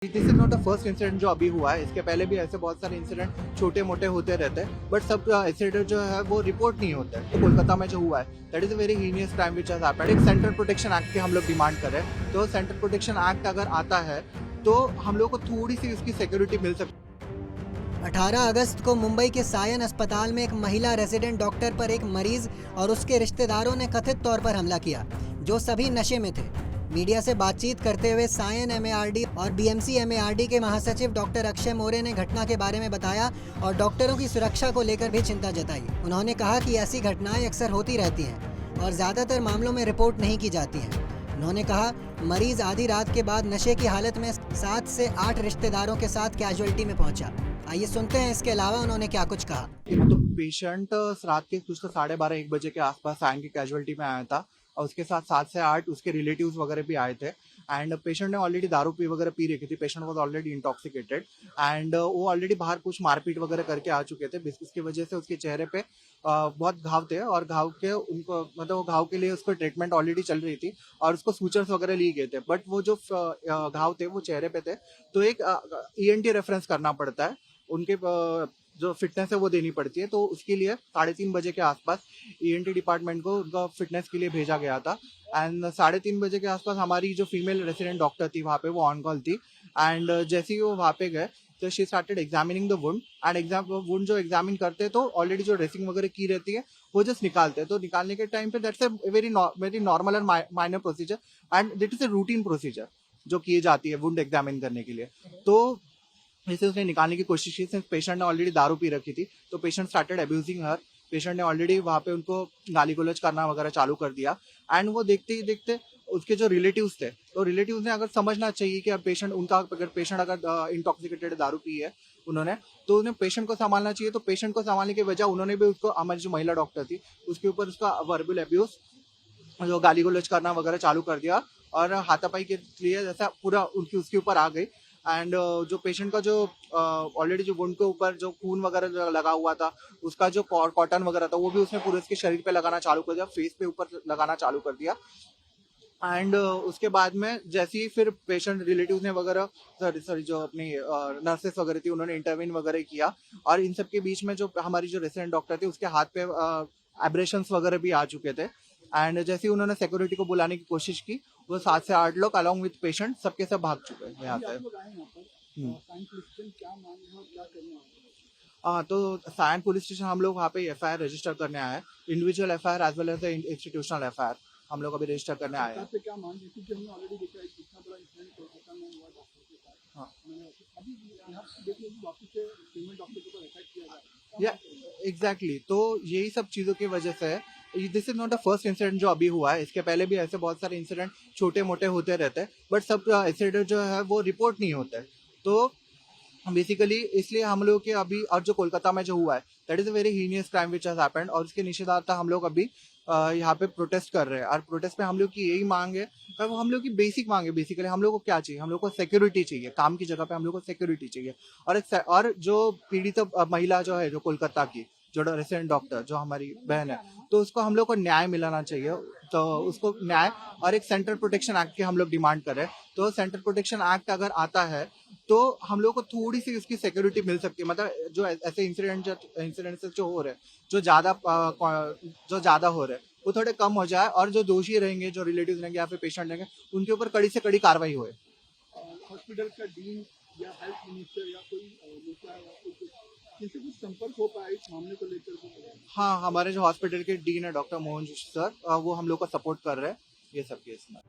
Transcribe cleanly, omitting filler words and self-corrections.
This is not the first incident जो अभी हुआ है। इसके पहले भी ऐसे बहुत सारे इंसिडेंट छोटे मोटे होते रहते हैं, बट सब इंसिडेंट जो है वो रिपोर्ट नहीं होते हैं। तो कोलकाता में जो हुआ है, that is a very heinous crime which has happened. एक सेंट्रल प्रोटेक्शन एक्ट की हम लोग डिमांड कर रहे हैं। तो सेंट्रल प्रोटेक्शन एक्ट अगर आता है तो हम लोग को थोड़ी सी उसकी सिक्योरिटी मिल सकती है। 18 अगस्त को मुंबई के सायन अस्पताल में एक महिला रेजिडेंट डॉक्टर पर एक मरीज और उसके रिश्तेदारों ने कथित तौर पर हमला किया, जो सभी नशे में थे। मीडिया से बातचीत करते हुए सायन एमएआरडी और बीएमसी एमएआरडी के महासचिव डॉक्टर अक्षय मोरे ने घटना के बारे में बताया और डॉक्टरों की सुरक्षा को लेकर भी चिंता जताई। उन्होंने कहा कि ऐसी घटनाएं अक्सर होती रहती हैं और ज़्यादातर मामलों में रिपोर्ट नहीं की जाती हैं। उन्होंने कहा, मरीज आधी रात के बाद नशे की हालत में 7 से 8 रिश्तेदारों के साथ कैजुअल्टी में पहुंचा। आइए सुनते हैं इसके अलावा उन्होंने क्या कुछ कहा। तो पेशेंट रात के कुछ 12:30-1 बजे के आसपास सायन की कैजुअलिटी में आया था और उसके साथ 7 से 8 उसके रिलेटिव्स वगैरह भी आए थे। एंड पेशेंट ने ऑलरेडी दारू पी वगैरह पी रखी थी। Patient was already intoxicated and वो ऑलरेडी बाहर कुछ मारपीट वगैरह करके आ चुके थे। इसकी वजह से उसके चेहरे पे बहुत घाव थे और घाव के उनको मतलब वो घाव के लिए उसको ट्रीटमेंट ऑलरेडी चल रही थी और उसको सूचर्स वगैरह लिए गए थे। बट वो जो घाव थे वो चेहरे पे थे, तो एक ईएनटी रेफरेंस करना पड़ता है। उनके जो फिटनेस है वो देनी पड़ती है, तो उसके लिए 3:30 बजे के आसपास ईएनटी डिपार्टमेंट को उनका फिटनेस के लिए भेजा गया था। एंड 3:30 बजे के आसपास हमारी जो फीमेल रेसिडेंट डॉक्टर थी वहाँ पे वो ऑन कॉल थी। एंड जैसे ही वो वहाँ पे गए तो she started examining the wound and wound जो एग्जामिन करते हैं तो ऑलरेडी जो ड्रेसिंग वगैरह की रहती है वो जस्ट निकालते हैं। तो निकालने के टाइम पे that's a very normal and minor procedure and this is a routine procedure जो की जाती है वुंड एग्जामिन करने के लिए। तो इसे उसने निकालने की कोशिश की। सिंस पेशेंट ने ऑलरेडी दारू पी रखी थी तो पेशेंट स्टार्टेड अब्यूजिंग हर। पेशेंट ने ऑलरेडी वहाँ पे उनको गाली गलौज करना वगैरह चालू कर दिया। एंड वो देखते ही देखते उसके जो रिलेटिव्स थे, तो रिलेटिव्स ने अगर समझना चाहिए कि अब पेशेंट उनका अगर पेशेंट अगर इंटॉक्सिकेटेड दारू पी है उन्होंने, तो उन्हें पेशेंट को संभालना चाहिए। तो पेशेंट को संभालने की वजह उन्होंने भी उसको, हमारी जो महिला डॉक्टर थी उसके ऊपर उसका वर्बल अब्यूज जो गाली गलौज करना वगैरह चालू कर दिया और हाथापाई के लिए जैसा पूरा उनकी उसके ऊपर आ गई। एंड जो पेशेंट का जो ऑलरेडी जो वुंड के ऊपर जो खून वगैरह लगा हुआ था उसका जो कॉटन वगैरह था वो भी उसने पूरे उसके शरीर पे लगाना चालू कर दिया, फेस पे ऊपर लगाना चालू कर दिया। एंड उसके बाद में जैसे ही फिर पेशेंट रिलेटिव्स ने वगैरह सॉरी जो अपनी नर्सेस वगैरह थी उन्होंने इंटरवीन वगैरह किया और इन सब के बीच में जो हमारी जो रेसिडेंट डॉक्टर थी उसके हाथ पे एब्रेशंस वगैरह भी आ चुके थे। एंड जैसे ही उन्होंने सिक्योरिटी को बुलाने की कोशिश की वो 7 से 8 लोग अलॉन्ग विद पेशेंट सबके सब भाग चुके हैं यहाँ से। हाँ, तो सायन पुलिस स्टेशन हम लोग वहाँ पे एफआईआर रजिस्टर करने आए हैं। Individual FIR as well as institutional FIR हम लोग अभी रजिस्टर करने आए हैं। क्या मांग है क्योंकि हमने ऑलरेडी देखा है कितना बड़ा इंसिडेंट कोलकाता में हुआ डॉक्टर के साथ। हाँ, अभी यहाँ देख लीजिए वापस से फीमेल डॉक्टर के ऊपर अटैक किया जा रहा है। या एग्जैक्टली, तो यही सब चीज़ों की वजह से this is not the first incident जो अभी हुआ है। इसके पहले भी ऐसे बहुत सारे इंसिडेंट छोटे मोटे होते रहते हैं, बट सब इंसिडेंट जो है वो रिपोर्ट नहीं होते। तो बेसिकली इसलिए हम लोग के अभी और जो कोलकाता में जो हुआ है that is a very heinous crime which has happened और उसके निषेधार्थ हम लोग अभी यहाँ पे प्रोटेस्ट कर रहे हैं। और प्रोटेस्ट में हम लोग की यही मांग है, वो हम लोग की बेसिक मांग है। बेसिकली हम लोग को क्या चाहिए, हम लोग को सिक्योरिटी चाहिए। काम की जगह पे हम लोग को सिक्योरिटी चाहिए। और जो पीड़ित महिला जो है जो कोलकाता की जो रेसिडेंट डॉक्टर जो हमारी बहन है, तो उसको हम लोग को न्याय मिलाना चाहिए। तो उसको न्याय और एक सेंट्रल प्रोटेक्शन एक्ट की हम लोग डिमांड कर रहे हैं। तो सेंट्रल प्रोटेक्शन एक्ट अगर आता है तो हम लोग को थोड़ी सी उसकी सिक्योरिटी मिल सकती है। मतलब जो ऐसे इंसिडेंट्स जो हो रहे हैं जो ज़्यादा हो रहे हैं वो थोड़े कम हो जाए और जो दोषी रहेंगे, जो रिलेटिव्स रहेंगे या फिर पेशेंट रहेंगे, उनके ऊपर कड़ी से कड़ी कार्रवाई होए। हॉस्पिटल का डीन या हेल्थ मिनिस्टर या कोई नेता या कोई किसी कुछ संपर्क हो पाया इस मामले को लेकर? हाँ, हमारे जो हॉस्पिटल के डीन है डॉक्टर मोहन जोशी सर, वो हम लोग का सपोर्ट कर रहे हैं ये सब केस में।